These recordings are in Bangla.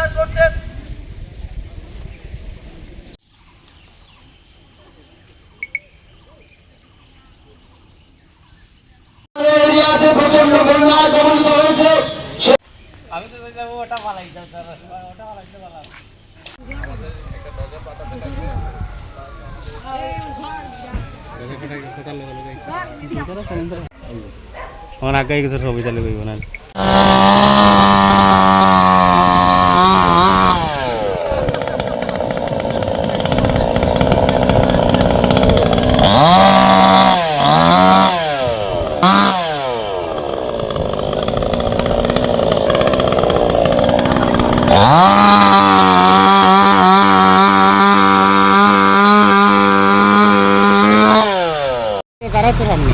উদ্ধার করছেন। প্রচন্ড বন্যায় কবলিত হয়েছে। আমি তো যাবো ওটা ভালাই ওটা ভালাইতে পারলাম। আমার আগে কিছু ছবি চালু করবো না। কারা তো সামনে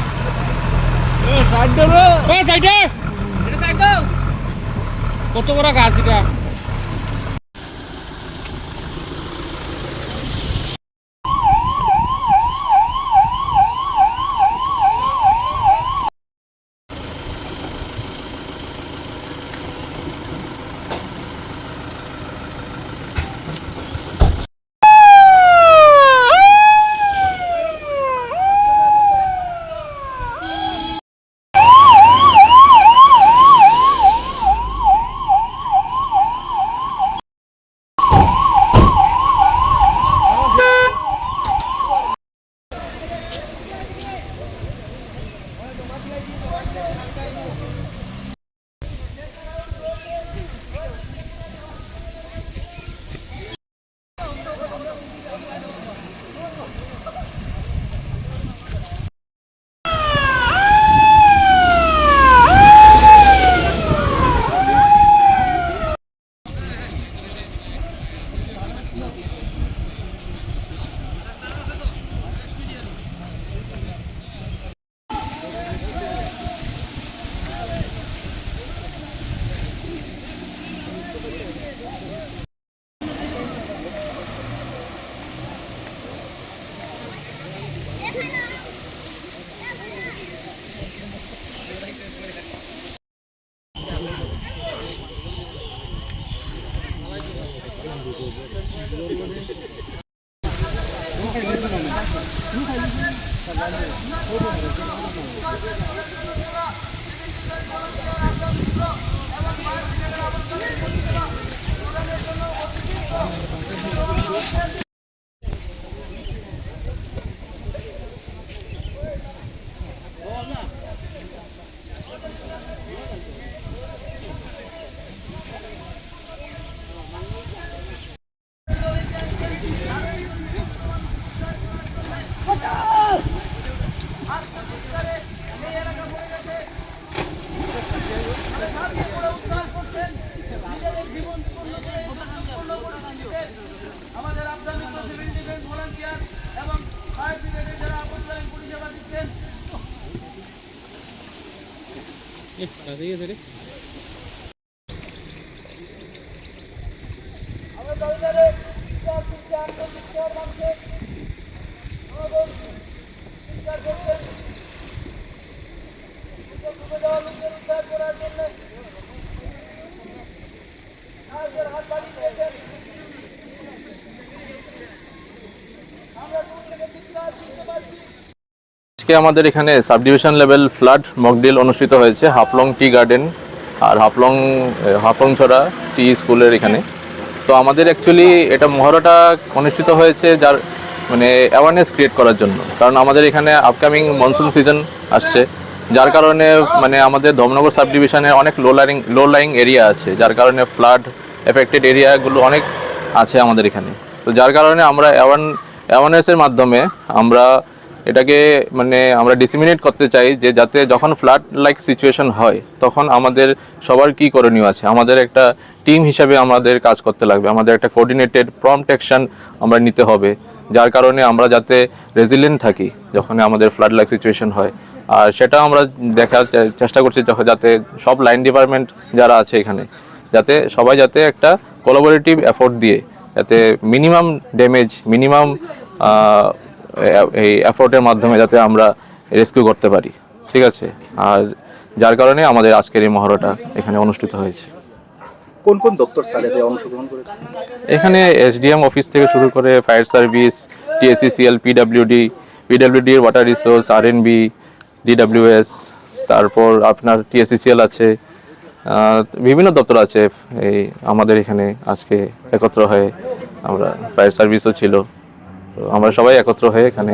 কত বড় গাছ এটা। আমাদের আফগান সিভিল ডিফেন্স ভলান্টিয়ার এবং ফায়ার ব্রিগেডের যারা আপদকালীন পরিষেবা দিচ্ছেন। উদ্ধার করার জন্য হাত বাড়িয়ে দিয়েছেন। আজকে আমাদের এখানে sub division level flood mock drill অনুষ্ঠিত হয়েছে হাফলং টি গার্ডেন আর হাফলং ছড়া টি স্কুলের এখানে। তো আমাদের অ্যাকচুয়ালি এটা মহড়াটা অনুষ্ঠিত হয়েছে যার মানে অ্যাওয়ারনেস ক্রিয়েট করার জন্য, কারণ আমাদের এখানে আপকামিং মনসুন সিজন আসছে, যার কারণে মানে আমাদের ধর্মনগর সাব ডিভিশনে অনেক লো লাইং এরিয়া আছে, যার কারণে ফ্লাড এফেক্টেড এরিয়াগুলো অনেক আছে আমাদের এখানে। তো যার কারণে আমরা অ্যাওয়ারনেসের মাধ্যমে আমরা এটাকে মানে আমরা ডিসিমিনেট করতে চাই যে যাতে যখন ফ্লাড লাইক সিচুয়েশন হয় তখন আমাদের সবার কী করণীয় আছে, আমাদের একটা টিম হিসাবে আমাদের কাজ করতে লাগবে, আমাদের একটা কোঅর্ডিনেটেড প্রম্পট অ্যাকশন আমরা নিতে হবে, যার কারণে আমরা যাতে রেজিলিয়েন্ট থাকি যখন আমাদের ফ্লাড লাইক সিচুয়েশন হয়। আর সেটা আমরা দেখার চেষ্টা করছি যাতে সব লাইন ডিপার্টমেন্ট যারা আছে এখানে যাতে সবাই যাতে একটা কোলাবোরেটিভ এফোর্ট দিয়ে যাতে মিনিমাম ড্যামেজ মিনিমাম এই এফোর্টের মাধ্যমে যাতে আমরা রেস্কিউ করতে পারি, ঠিক আছে। আর যার কারণে আমাদের আজকের এই মহড়াটা এখানে অনুষ্ঠিত হয়েছে। কোন কোন দপ্তর স্যার এতে অংশগ্রহণ করেছে? এখানে এসডিএম অফিস থেকে শুরু করে fire service, TSCCL, PWD water resource, RNB, DWS, তারপর আপনার টিএসসিসিএল আছে, বিভিন্ন দপ্তর আছে। এই আমাদের এখানে আজকে একত্র হয়ে আমরা ফায়ার সার্ভিসও ছিল, তো আমরা সবাই একত্র হয়ে এখানে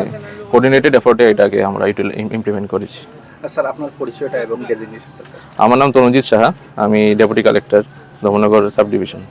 কোঅর্ডিনেটেড এফোর্টে এটাকে আমরা ইমপ্লিমেন্ট করেছি। স্যার আপনার পরিচয়টা এবং ডেজিগনেশনটা? আমার নাম তনুজিৎ সাহা, আমি ডেপুটি কালেক্টর, দমনগর সাব ডিভিশন।